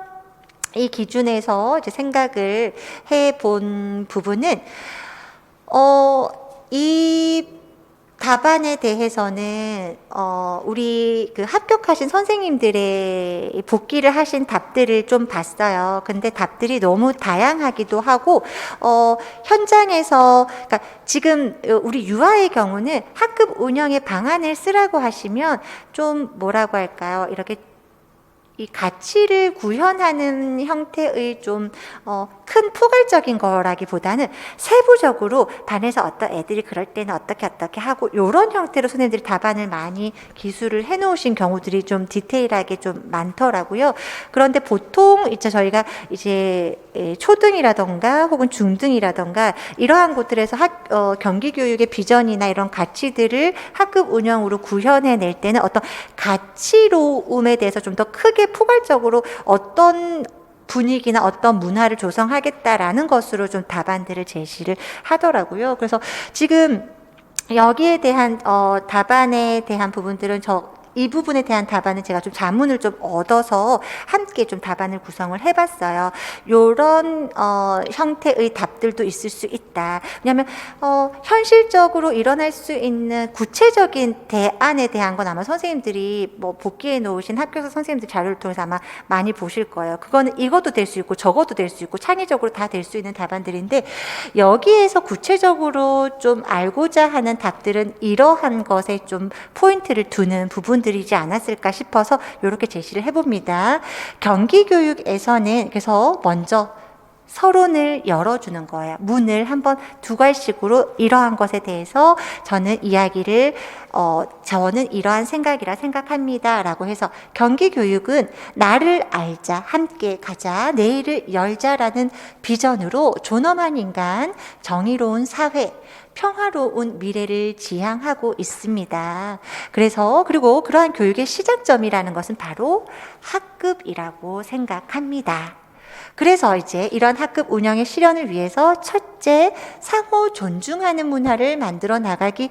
이 기준에서 이제 생각을 해 본 부분은, 이 답안에 대해서는 우리 그 합격하신 선생님들의 복기를 하신 답들을 좀 봤어요. 근데 답들이 너무 다양하기도 하고 현장에서, 그러니까 지금 우리 유아의 경우는 학급 운영의 방안을 쓰라고 하시면 좀 뭐라고 할까요? 이렇게 이 가치를 구현하는 형태의 좀 큰 포괄적인 거라기보다는 세부적으로 반에서 어떤 애들이 그럴 때는 어떻게 하고 이런 형태로 선생님들이 답안을 많이 기술을 해놓으신 경우들이 좀 디테일하게 좀 많더라고요. 그런데 보통 이제 저희가 이제 초등이라던가 혹은 중등이라던가 이러한 곳들에서 경기교육의 비전이나 이런 가치들을 학급 운영으로 구현해낼 때는 어떤 가치로움에 대해서 좀 더 크게 포괄적으로 어떤 분위기나 어떤 문화를 조성하겠다라는 것으로 좀 답안들을 제시를 하더라고요. 그래서 지금 여기에 대한 답안에 대한 부분들은 이 부분에 대한 답안은 제가 좀 자문을 좀 얻어서 함께 좀 답안을 구성을 해봤어요. 요런 형태의 답들도 있을 수 있다. 왜냐하면 현실적으로 일어날 수 있는 구체적인 대안에 대한 건 아마 선생님들이 뭐 복기해 놓으신 학교에서 선생님들 자료를 통해서 아마 많이 보실 거예요. 그거는 이것도 될 수 있고 저것도 될 수 있고 창의적으로 다 될 수 있는 답안들인데, 여기에서 구체적으로 좀 알고자 하는 답들은 이러한 것에 좀 포인트를 두는 부분들이지 않았을까 싶어서 이렇게 제시를 해봅니다. 경기교육에서는 그래서 먼저 서론을 열어주는 거예요. 문을 한번 두괄식으로 이러한 것에 대해서 저는 이야기를 저는 이러한 생각이라 생각합니다 라고 해서, 경기교육은 나를 알자, 함께 가자, 내일을 열자라는 비전으로 존엄한 인간, 정의로운 사회, 평화로운 미래를 지향하고 있습니다. 그리고 그러한 교육의 시작점이라는 것은 바로 학급이라고 생각합니다. 그래서 이제 이런 학급 운영의 실현을 위해서 첫째, 상호 존중하는 문화를 만들어 나가겠습니다.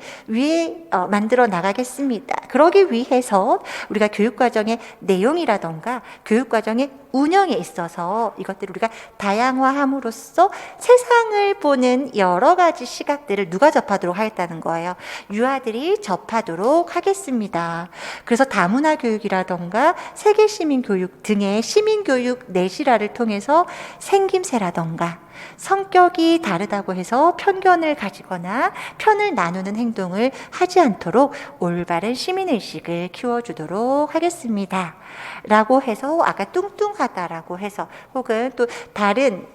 그러기 위해서 우리가 교육과정의 내용이라던가 교육과정의 운영에 있어서 이것들을 우리가 다양화함으로써 세상을 보는 여러 가지 시각들을 누가 접하도록 하겠다는 거예요. 유아들이 접하도록 하겠습니다. 그래서 다문화 교육이라던가 세계 시민 교육 등의 시민교육 내실화를 통해서 생김새라던가 성격이 다르다고 해서 편견을 가지거나 편을 나누는 행동을 하지 않도록 올바른 시민의식을 키워주도록 하겠습니다 라고 해서, 아까 뚱뚱하다라고 해서, 혹은 또 다른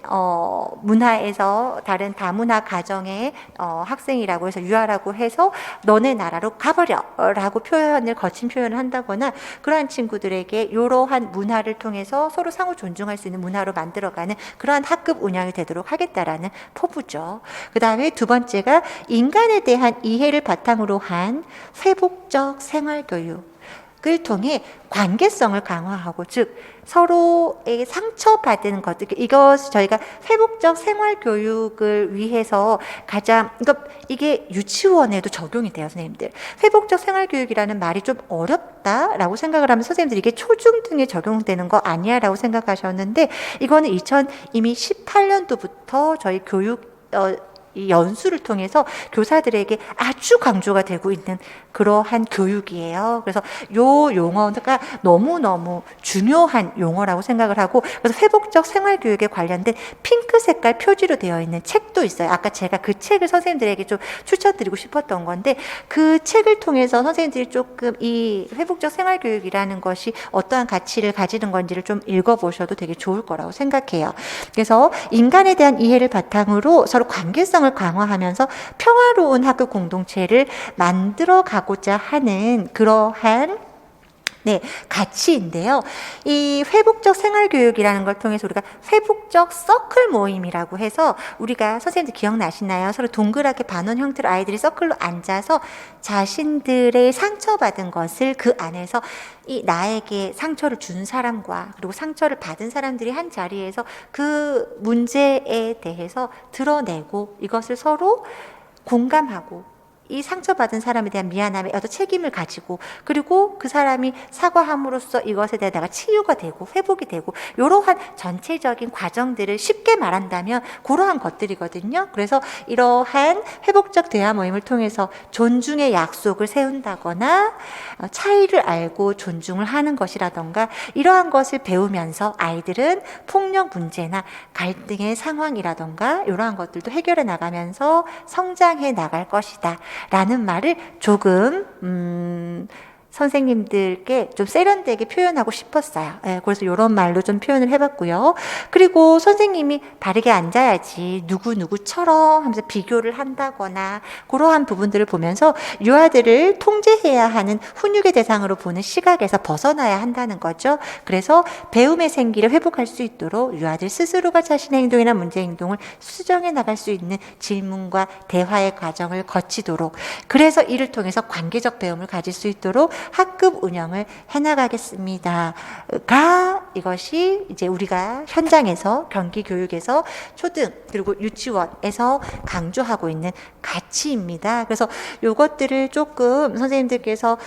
문화에서 다른 다문화 가정의 학생이라고 해서 유아라고 해서 너네 나라로 가버려 라고 거친 표현을 한다거나, 그러한 친구들에게 이러한 문화를 통해서 서로 상호 존중할 수 있는 문화로 만들어가는 그러한 학급 운영이 되도록 하겠다라는 포부죠. 그 다음에 두 번째가 인간에 대한 이해를 바탕으로 한 회복적 생활교육을 통해 관계성을 강화하고, 즉 서로에게 상처받은 것들, 이것이 저희가 회복적 생활교육을 위해서 이게 유치원에도 적용이 돼요. 선생님들, 회복적 생활교육이라는 말이 좀 어렵다라고 생각을 하면 선생님들이 이게 초중등에 적용되는 거 아니야 라고 생각하셨는데, 이거는 이미 18년도부터 저희 교육 이 연수를 통해서 교사들에게 아주 강조가 되고 있는 그러한 교육이에요. 그래서 요 용어가 너무너무 중요한 용어라고 생각을 하고, 그래서 회복적 생활교육에 관련된 핑크 색깔 표지로 되어 있는 책도 있어요. 아까 제가 그 책을 선생님들에게 좀 추천드리고 싶었던 건데, 그 책을 통해서 선생님들이 조금 이 회복적 생활교육이라는 것이 어떠한 가치를 가지는 건지를 좀 읽어보셔도 되게 좋을 거라고 생각해요. 그래서 인간에 대한 이해를 바탕으로 서로 관계성을 강화하면서 평화로운 학급 공동체를 만들어 가고자 하는 그러한 가치인데요. 이 회복적 생활교육이라는 걸 통해서 우리가 회복적 서클 모임이라고 해서, 우리가 선생님들 기억나시나요? 서로 동그랗게 반원 형태로 아이들이 서클로 앉아서 자신들의 상처받은 것을 그 안에서 나에게 상처를 준 사람과 그리고 상처를 받은 사람들이 한 자리에서 그 문제에 대해서 드러내고 이것을 서로 공감하고, 이 상처받은 사람에 대한 미안함에 어떤 책임을 가지고, 그리고 그 사람이 사과함으로써 이것에 대해 내가 치유가 되고 회복이 되고, 이러한 전체적인 과정들을 쉽게 말한다면 그러한 것들이거든요. 그래서 이러한 회복적 대화 모임을 통해서 존중의 약속을 세운다거나 차이를 알고 존중을 하는 것이라던가, 이러한 것을 배우면서 아이들은 폭력 문제나 갈등의 상황이라던가 이러한 것들도 해결해 나가면서 성장해 나갈 것이다 라는 말을 조금 선생님들께 좀 세련되게 표현하고 싶었어요. 그래서 이런 말로 좀 표현을 해봤고요. 그리고 선생님이 바르게 앉아야지 누구누구처럼 하면서 비교를 한다거나 그러한 부분들을 보면서 유아들을 통제해야 하는 훈육의 대상으로 보는 시각에서 벗어나야 한다는 거죠. 그래서 배움의 생기를 회복할 수 있도록 유아들 스스로가 자신의 행동이나 문제 행동을 수정해 나갈 수 있는 질문과 대화의 과정을 거치도록, 그래서 이를 통해서 관계적 배움을 가질 수 있도록 학급 운영을 해나가겠습니다. 가 이것이 이제 우리가 현장에서 경기 교육에서 초등 그리고 유치원에서 강조하고 있는 가치입니다. 그래서 요것들을 조금 선생님들께서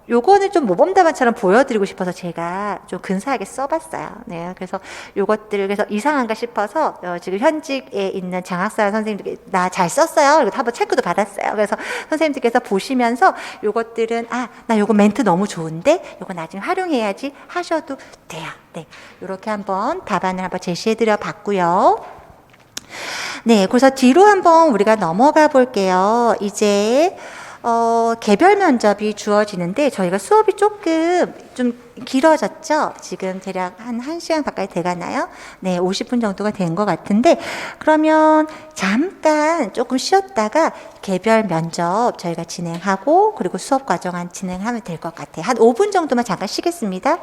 요거는 좀 모범답안처럼 보여드리고 싶어서 제가 좀 근사하게 써봤어요. 네, 그래서 요것들을 그래서 이상한가 싶어서 지금 현직에 있는 장학사 선생님들께 나 잘 썼어요. 그리고 한번 체크도 받았어요. 그래서 선생님들께서 보시면서 요것들은 나 요거 멘트 너무 좋은데 요거 나중에 활용해야지 하셔도 돼요. 네, 요렇게 한번 답안을 한번 제시해드려 봤고요. 네, 그래서 뒤로 한번 우리가 넘어가 볼게요. 이제 개별 면접이 주어지는데 저희가 수업이 조금 좀 길어졌죠? 지금 대략 한 1시간 가까이 돼가나요? 네, 50분 정도가 된 것 같은데 그러면 잠깐 조금 쉬었다가 개별 면접 저희가 진행하고 그리고 수업 과정 진행하면 될 것 같아요. 한 5분 정도만 잠깐 쉬겠습니다.